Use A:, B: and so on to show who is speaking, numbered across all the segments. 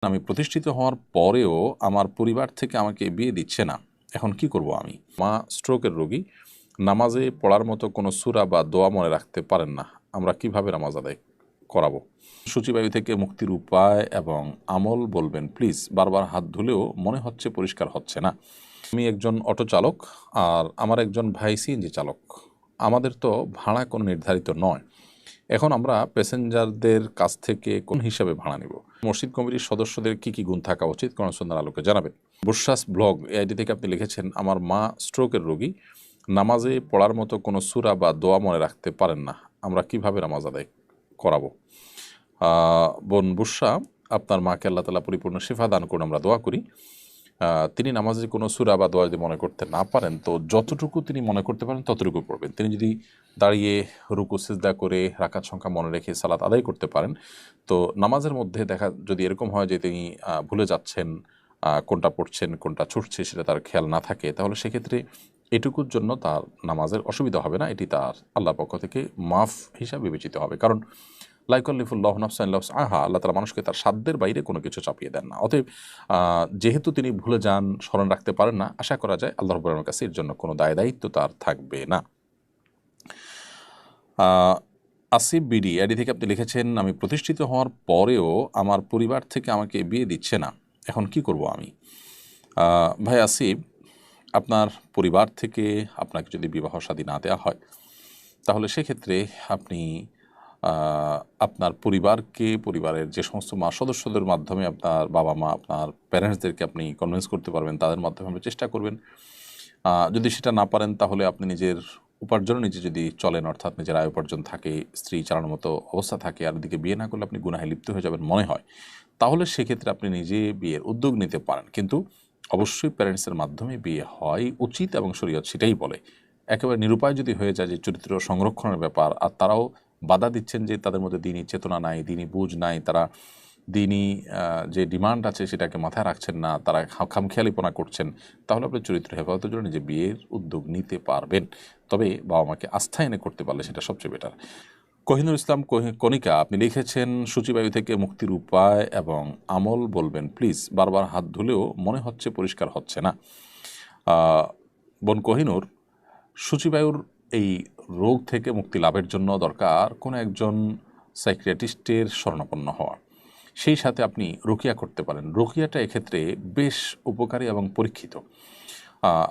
A: আমি প্রতিষ্ঠিত হওয়ার পরেও আমার পরিবার থেকে আমাকে বিয়ে দিচ্ছে না। এখন কি করব আমি? মা স্ট্রোকের রোগী, নামাজে পড়ার মতো কোনো সূরা বা দোয়া মনে রাখতে পারেন না। আমরা কিভাবে নামাজ আদায় করাবো? সূচিবায়ু থেকে মুক্তির উপায় এবং আমল বলবেন প্লিজ। বারবার হাত ধুলেও মনে হচ্ছে পরিষ্কার হচ্ছে না। আমি একজন অটো চালক, আর আমার একজন ভাই সিএনজি চালক। আমাদের তো ভাড়া কোনো নির্ধারিত নয়। এখন আমরা প্যাসেঞ্জারদের কাছ থেকে কোন হিসাবে ভাড়া নিব? মসজিদ কমিটির সদস্যদের কি কি গুণ থাকা উচিত? কোরআন সুন্নাহর আলোকে জানাবেন। বুশরাস ব্লগ এই আইডি থেকে আপনি লিখেছেন, আমার মা স্ট্রোকের রোগী, নামাজে পড়ার মতো কোনো সূরা বা দোয়া মনে রাখতে পারেন না। আমরা কিভাবে নামাজ আদায় করাবো? বোন বুশরা, আপনার মাকে আল্লাহ তাআলা পরিপূর্ণ শিফা দান করুন, আমরা দোয়া করি। তিনি নামাজে কোনো সূরা বা দোয়া যদি মনে করতে না পারেন, তো যতটুকু তিনি মনে করতে পারেন ততটুকু পড়বেন। তিনি যদি দাঁড়িয়ে রুকু সিজদা করে রাকাত সংখ্যা মনে রেখে সালাত আদায় করতে পারেন, তো নামাজের মধ্যে যদি এরকম হয় যে তিনি ভুলে যাচ্ছেন কোনটা পড়ছেন কোনটা ছুটছে সেটা তার খেয়াল না থাকে, তাহলে সেক্ষেত্রে এটুকুর জন্য তার নামাজের অসুবিধা হবে না। এটি তার আল্লাহর পক্ষ থেকে মাফ হিসাবে বিবেচিত হবে। কারণ লা ইউকাল্লিফুল্লাহু নাফসান ইল্লা উসআহা, আল্লাহ তাআলা মানুষকে তার সাধ্যের বাইরে কোনো কিছু চাপিয়ে দেন না। অতএব যেহেতু তিনি ভুলে যান, স্মরণ রাখতে পারেন না, আশা করা যায় আল্লাহ রাব্বুল আলামিনের কাছে এর জন্য কোনো দায়-দায়িত্ব তার থাকবে না। আসিফ বিডি আইডি থেকে আপনি লিখেছেন, আমি প্রতিষ্ঠিত হওয়ার পরেও আমার পরিবার থেকে আমাকে বিয়ে দিচ্ছে না। এখন কি করব আমি? ভাই আসিফ, আপনার পরিবার থেকে আপনাকে যদি বিবাহ শাদী না দেওয়া হয়, তাহলে সেক্ষেত্রে আপনি আপনার পরিবারকে, পরিবারের যে সমস্ত সদস্যদের মাধ্যমে আপনার বাবা মা, আপনার প্যারেন্টসদেরকে আপনি কনভিন্স করতে পারবেন, তাদের মাধ্যমে আপনি চেষ্টা করবেন। যদি সেটা না পারেন, তাহলে আপনি নিজের উপার্জনে নিজে যদি চলেন, অর্থাৎ নিজের আয় উপার্জন থাকে, স্ত্রী চালানোর মতো অবস্থা থাকে, আর এদিকে বিয়ে না করলে আপনি গুনাহে লিপ্ত হয়ে যাবেন মনে হয়, তাহলে সেক্ষেত্রে আপনি নিজে বিয়ের উদ্যোগ নিতে পারেন। কিন্তু অবশ্যই প্যারেন্টসের মাধ্যমে বিয়ে হয় উচিত এবং শরীয়ত সেটাই বলে। একেবারে নিরুপায় যদি হয়ে যায় যে চরিত্র সংরক্ষণের ব্যাপার, আর তারাও বাধা দিচ্ছেন যে তাদের মধ্যে দিনই চেতনা নাই, দিনই বুঝ নাই, তারা দিনই যে ডিমান্ড আছে সেটাকে মাথায় রাখছেন না, তারা খামখেয়ালিপনা করছেন, তাহলে আপনি চরিত্র হেফাজতের জন্য নিজে বিয়ের উদ্যোগ নিতে পারবেন। তবে বাবা মাকে আস্থা এনে করতে পারলে সেটা সবচেয়ে বেটার। কোহিনুর ইসলাম কণিকা, আপনি লিখেছেন, সূচিবায়ু থেকে মুক্তির উপায় এবং আমল বলবেন প্লিজ। বারবার হাত ধুলেও মনে হচ্ছে পরিষ্কার হচ্ছে না। বোন কোহিনুর, সূচিবায়ুর এই রোগ থেকে মুক্তি লাভের জন্য দরকার কোনো একজন সাইকিয়াট্রিস্টের শরণাপন্ন হওয়া। সেই সাথে আপনি রুকিয়া করতে পারেন। রুকিয়াটা এক্ষেত্রে বেশ উপকারী এবং পরীক্ষিত।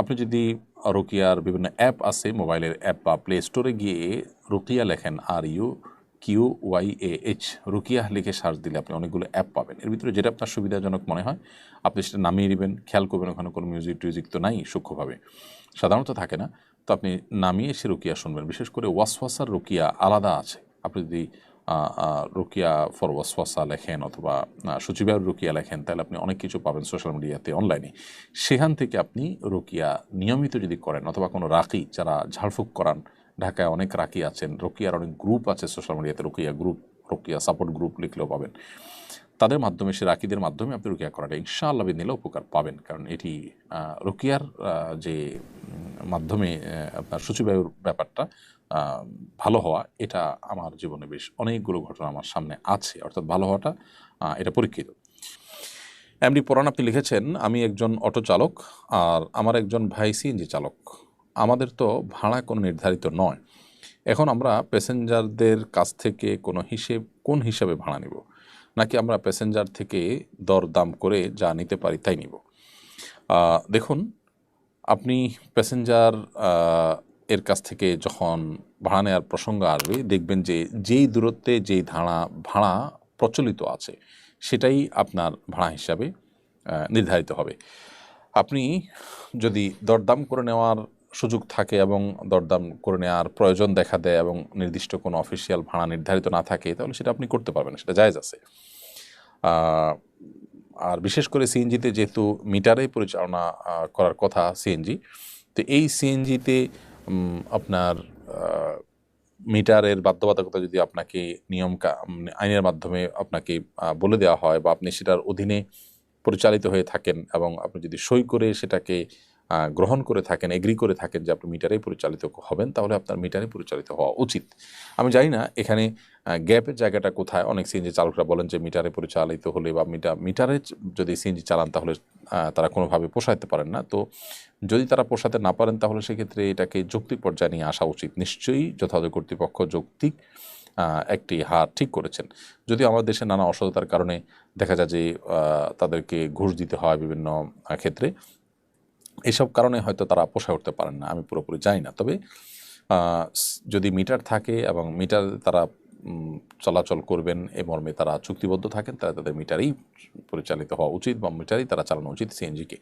A: আপনি যদি রুকিয়ার বিভিন্ন অ্যাপ আছে, মোবাইলের অ্যাপ বা প্লে স্টোরে গিয়ে রুকিয়া লেখেন, RUQYAH, রুকিয়া লিখে সার্চ দিলে আপনি অনেকগুলো অ্যাপ পাবেন। এর ভিতরে যেটা আপনার সুবিধাজনক মনে হয় আপনি সেটা নামিয়ে নেবেন। খেয়াল করবেন ওখানে কোনো মিউজিক তো নাই, সূক্ষ্মভাবে সাধারণত থাকে না। তো আপনি নামিয়ে সে রুকিয়া শুনবেন। বিশেষ করে ওয়াসওয়াসার রুকিয়া আলাদা আছে। আপনি যদি রুকিয়া ফর ওয়াসওয়াসা লেখেন অথবা সূচিবায়ুর রুকিয়া লেখেন, তাহলে আপনি অনেক কিছু পাবেন সোশ্যাল মিডিয়াতে, অনলাইনে। সেখান থেকে আপনি রুকিয়া নিয়মিত যদি করেন, অথবা কোনো রাকি যারা ঝাড়ফুঁক করান, ঢাকায় অনেক রাকি আছেন, রুকিয়ার অনেক গ্রুপ আছে সোশ্যাল মিডিয়াতে, রুকিয়া গ্রুপ, রুকিয়া সাপোর্ট গ্রুপ লিখলেও পাবেন। তাদের মাধ্যমে, সে রাকিদের মাধ্যমে আপনি রুকিয়া করাটা ইনশাআল্লাহ নিলে উপকার পাবেন। কারণ এটি রুকিয়ার যে মাধ্যমে আপনার সূচিবায়ুর ব্যাপারটা ভালো হওয়া, এটা আমার জীবনে বেশ অনেকগুলো ঘটনা আমার সামনে আছে, অর্থাৎ ভালো হওয়াটা এটা পরীক্ষিত। এমডি পরাণ, আপনি লিখেছেন, আমি একজন অটো চালক, আর আমার একজন ভাই সিএনজি চালক। আমাদের তো ভাড়া কোনো নির্ধারিত নয়। এখন আমরা প্যাসেঞ্জারদের কাছ থেকে কোন হিসাবে ভাড়া নিব? নাকি আমরা প্যাসেঞ্জার থেকে দরদাম করে যা নিতে পারি তাই নিব? দেখুন, আপনি প্যাসেঞ্জার এর কাছ থেকে যখন ভাড়া নেওয়ার প্রসঙ্গ আসবে, দেখবেন যে যেই দূরত্বে যেই ভাড়া প্রচলিত আছে সেটাই আপনার ভাড়া হিসাবে নির্ধারিত হবে। আপনি যদি দরদাম করে নেওয়ার সুযোগ থাকে এবং দরদাম করে নেওয়ার প্রয়োজন দেখা দেয় এবং নির্দিষ্ট কোনো অফিসিয়াল ভাড়া নির্ধারিত না থাকে, তাহলে সেটা আপনি করতে পারবেন, সেটা জায়েজ আছে। আর বিশেষ করে সিএনজিতে যেহেতু মিটারে পরিচালনা করার কথা সিএনজি, তো এই সিএনজিতে আপনার মিটারের বাধ্যবাধকতা যদি আপনাকে আইনের মাধ্যমে আপনাকে বলে দেওয়া হয়, বা আপনি সেটার অধীনে পরিচালিত হয়ে থাকেন এবং আপনি যদি সই করে সেটাকে গ্রহণ করে থাকেন, এগ্রি করে থাকেন যে আপনি মিটারেই পরিচালিত হবেন, তাহলে আপনার মিটারে পরিচালিত হওয়া উচিত। আমি জানি না এখানে গ্যাপের জায়গাটা কোথায়। অনেক সিএনজি চালকরা বলেন যে মিটারে পরিচালিত হলে বা মিটারে যদি সিএনজি চালান তাহলে তারা কোনোভাবে পোষাইতে পারেন না। তো যদি তারা পোষাতে না পারেন তাহলে সেক্ষেত্রে এটাকে যৌক্তিক পর্যায়ে নিয়ে আসা উচিত। নিশ্চয়ই যথাযথ কর্তৃপক্ষ যৌক্তিক একটি হার ঠিক করেছেন। যদিও আমাদের দেশে নানা অসততার কারণে দেখা যায় যে তাদেরকে ঘুষ দিতে হয় বিভিন্ন ক্ষেত্রে, এসব কারণে হয়তো তারা পোষায় উঠতে পারেন না, আমি পুরোপুরি জানি না। তবে যদি মিটার থাকে এবং মিটার তারা চলাচল করবেন এ মর্মে তারা চুক্তিবদ্ধ থাকেন, তারা তাদের মিটারেই পরিচালিত হওয়া উচিত বা মিটারেই তারা চালানো উচিত সিএনজিকে।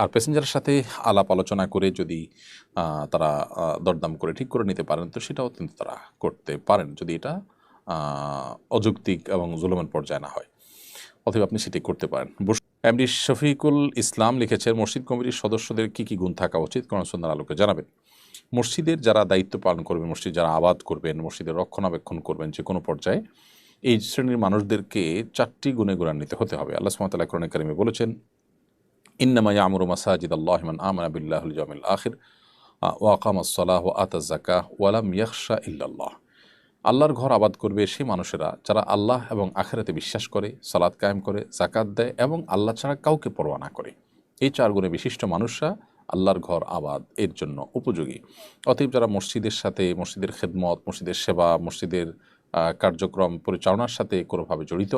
A: আর প্যাসেঞ্জারের সাথে আলাপ আলোচনা করে যদি তারা দরদাম করে ঠিক করে নিতে পারেন তো সেটাও কিন্তু তারা করতে পারেন, যদি এটা অযৌক্তিক এবং জুলুমের পর্যায়ে না হয়। অথবা আপনি সেটি করতে পারেন। এমডি শফিকুল ইসলাম লিখেছেন, মসজিদ কমিটির সদস্যদের কী কী গুণ থাকা উচিত কোরআন সুন্নাহর আলোকে জানাবেন। মসজিদের যারা দায়িত্ব পালন করবেন, মসজিদ যারা আবাদ করবেন, মসজিদের রক্ষণাবেক্ষণ করবেন যে কোনো পর্যায়ে, এই শ্রেণীর মানুষদেরকে 4টি গুণে গুণান্বিত হতে হবে। আল্লাহ সুবহানাহু ওয়া তাআলা কোরআনে কারিমে বলেছেন, ইন্নামা ইয়ামুরু মাসাজিদ আল্লাহি মান আমানা বিল্লাহি ওয়াল ইয়াউমিল আখির ওয়া আকামাস সালাহ ওয়া আতাজ যাকাহ ওয়া লাম ইয়াখশা ইল্লাল্লাহ। আল্লাহর ঘর আবাদ করবে সেই মানুষেরা যারা আল্লাহ এবং আখিরাতে বিশ্বাস করে, সালাত কায়েম করে, যাকাত দেয় এবং আল্লাহ ছাড়া কাউকে পরোয়া না করে। এই 4 গুণে বিশিষ্ট মানুষরা আল্লাহর ঘর আবাদ এর জন্য উপযোগী। অতএব যারা মসজিদের সাথে, মসজিদের খেদমত, মসজিদের সেবা, মসজিদের কার্যক্রম পরিচালনার সাথে কোনোভাবে জড়িত,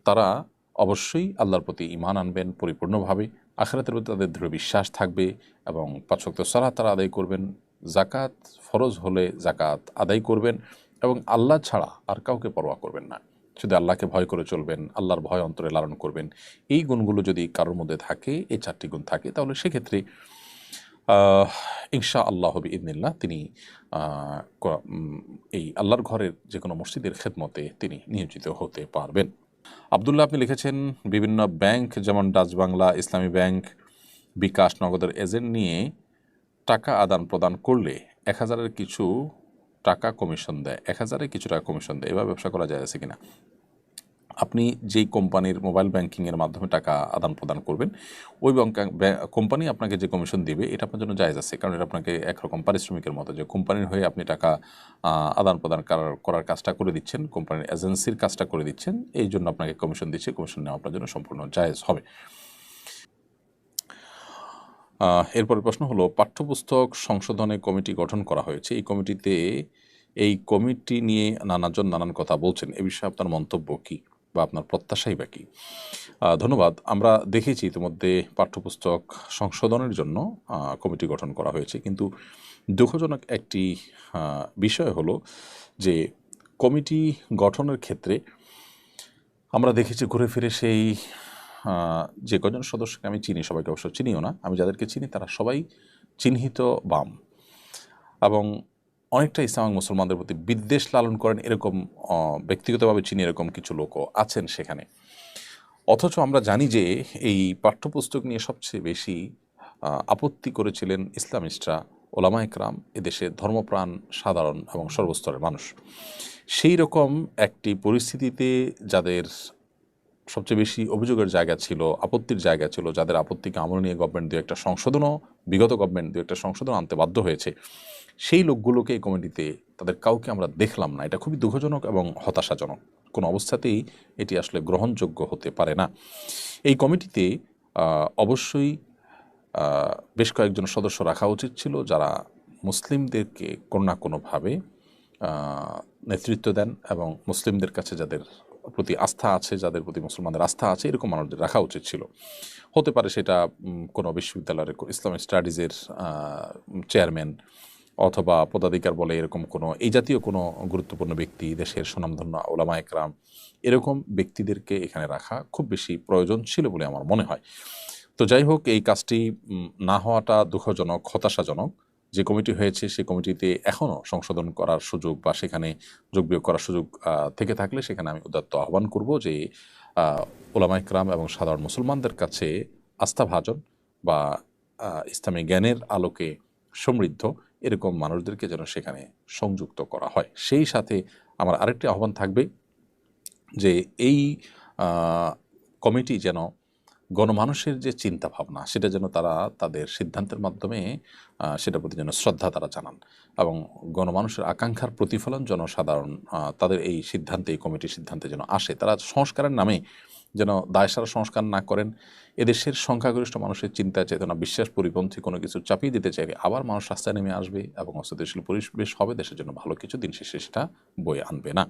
A: তারা অবশ্যই আল্লাহর প্রতি ঈমান আনবেন পরিপূর্ণভাবে, আখিরাতের প্রতি তাদের দৃঢ় বিশ্বাস থাকবে এবং 5 ওয়াক্ত সালাত তারা আদায় করবেন, যাকাত ফরজ হলে যাকাত আদায় করবেন এবং আল্লাহ ছাড়া আর কাউকে পরোয়া করবেন না, শুধু আল্লাহকে ভয় করে চলবেন, আল্লাহর ভয় অন্তরে লালন করবেন। এই গুণগুলো যদি কারোর মধ্যে থাকে, এই 4টি গুণ থাকে, তাহলে সেক্ষেত্রে ইনশা আল্লাহ বিইذনিল্লাহ তিনি এই আল্লাহর ঘরের যে কোনো মসজিদের খেদমতে তিনি নিয়োজিত হতে পারবেন। আবদুল্লাহ আপনি লিখেছেন, বিভিন্ন ব্যাংক যেমন ডাচ বাংলা, ইসলামী ব্যাংক, বিকাশ, নগদের এজেন্ট নিয়ে টাকা আদান প্রদান করলে 1000-এর কিছু টাকা কমিশন দেয়, 1000-এ কিছু টাকা কমিশন দেয়, এভাবে ব্যবসা করা যায় আছে কিনা? আপনি যেই কোম্পানির মোবাইল ব্যাংকিংয়ের মাধ্যমে টাকা আদান প্রদান করবেন, ওই কোম্পানি আপনাকে যে কমিশন দিবে এটা আপনার জন্য জায়েজ আছে, কারণ এটা আপনাকে একরকম পারিশ্রমিকের মতো, যে কোম্পানির হয়ে আপনি টাকা আদান প্রদান করার কাজটা করে দিচ্ছেন, কোম্পানির এজেন্সির কাজটা করে দিচ্ছেন, এই জন্য আপনাকে কমিশন দিচ্ছে, কমিশন নেওয়া আপনার জন্য সম্পূর্ণ জায়েজ হবে। এরপরের প্রশ্ন হলো, পাঠ্যপুস্তক সংশোধনে কমিটি গঠন করা হয়েছে, এই কমিটি নিয়ে নানাজন নানান কথা বলছেন, এ বিষয়ে আপনার মন্তব্য কী বা আপনার প্রত্যাশাই বা কী? ধন্যবাদ। আমরা দেখেছি ইতিমধ্যে পাঠ্যপুস্তক সংশোধনের জন্য কমিটি গঠন করা হয়েছে, কিন্তু দুঃখজনক একটি বিষয় হলো যে কমিটি গঠনের ক্ষেত্রে আমরা দেখেছি ঘুরে ফিরে সেই যে কজন সদস্যকে আমি চিনি, সবাইকে অবশ্য চিনিও না, আমি যাদেরকে চিনি তারা সবাই চিহ্নিত বাম এবং অনেকটা ইসলাম মুসলমানদের প্রতি বিদ্বেষ লালন করেন, এরকম ব্যক্তিগতভাবে চিনি এরকম কিছু লোকও আছেন সেখানে। অথচ আমরা জানি যে এই পাঠ্যপুস্তক নিয়ে সবচেয়ে বেশি আপত্তি করেছিলেন ইসলামিস্টরা, ওলামা একরাম, এদেশের ধর্মপ্রাণ সাধারণ এবং সর্বস্তরের মানুষ। সেই রকম একটি পরিস্থিতিতে যাদের সবচেয়ে বেশি অভিযোগের জায়গা ছিল, আপত্তির জায়গা ছিল, যাদের আপত্তিকে আমল নিয়ে গভর্নমেন্ট বিগত গভর্নমেন্ট দু একটা সংশোধন আনতে বাধ্য হয়েছে, সেই লোকগুলোকে এই কমিটিতে তাদের কাউকে আমরা দেখলাম না। এটা খুবই দুঃখজনক এবং হতাশাজনক। কোনো অবস্থাতেই এটি আসলে গ্রহণযোগ্য হতে পারে না। এই কমিটিতে অবশ্যই বেশ কয়েকজন সদস্য রাখা উচিত ছিল যারা মুসলিমদেরকে কোনো না কোনোভাবে নেতৃত্ব দেন এবং মুসলিমদের কাছে যাদের প্রতি আস্থা আছে, যাদের প্রতি মুসলমানদের আস্থা আছে, এরকম মানুষদের রাখা উচিত ছিল। হতে পারে সেটা কোনো বিশ্ববিদ্যালয়ের ইসলামিক স্টাডিজের চেয়ারম্যান অথবা পদাধিকার বলে এরকম কোনো এই জাতীয় কোনো গুরুত্বপূর্ণ ব্যক্তি, দেশের সুনামধন্য ওলামা একরাম, এরকম ব্যক্তিদেরকে এখানে রাখা খুব বেশি প্রয়োজন ছিল বলে আমার মনে হয়। তো যাই হোক, এই কাজটি না হওয়াটা দুঃখজনক, হতাশাজনক। যে কমিটি হয়েছে সেই কমিটিতে এখনও সংশোধন করার সুযোগ বা সেখানে যোগ বিয়োগ করার সুযোগ থেকে থাকলে সেখানে আমি উদাত্ত আহ্বান করব যে ওলামা ইকরাম এবং সাধারণ মুসলমানদের কাছে আস্থাভাজন বা ইসলামী জ্ঞানের আলোকে সমৃদ্ধ এরকম মানুষদেরকে যেন সেখানে সংযুক্ত করা হয়। সেই সাথে আমার আরেকটি আহ্বান থাকবে যে এই কমিটি যেন গণমানুষের যে চিন্তা ভাবনা সেটা যেন তারা তাদের সিদ্ধান্তের মাধ্যমে সেটার প্রতি যেন শ্রদ্ধা তারা জানান, এবং গণমানুষের আকাঙ্ক্ষার প্রতিফলন জনসাধারণ তাদের এই সিদ্ধান্তে, এই কমিটির সিদ্ধান্তে যেন আসে। তারা সংস্কারের নামে যেন দায়সারা সংস্কার না করেন। এদেশের সংখ্যাগরিষ্ঠ মানুষের চিন্তা চেতনা বিশ্বাস পরিপন্থী কোনো কিছু চাপিয়ে দিতে চাইলে আবার মানুষ রাস্তায় নেমে আসবে এবং অস্থিতিশীল পরিবেশ হবে, দেশের জন্য ভালো কিছু দিন শেষে সেটা বয়ে আনবে না।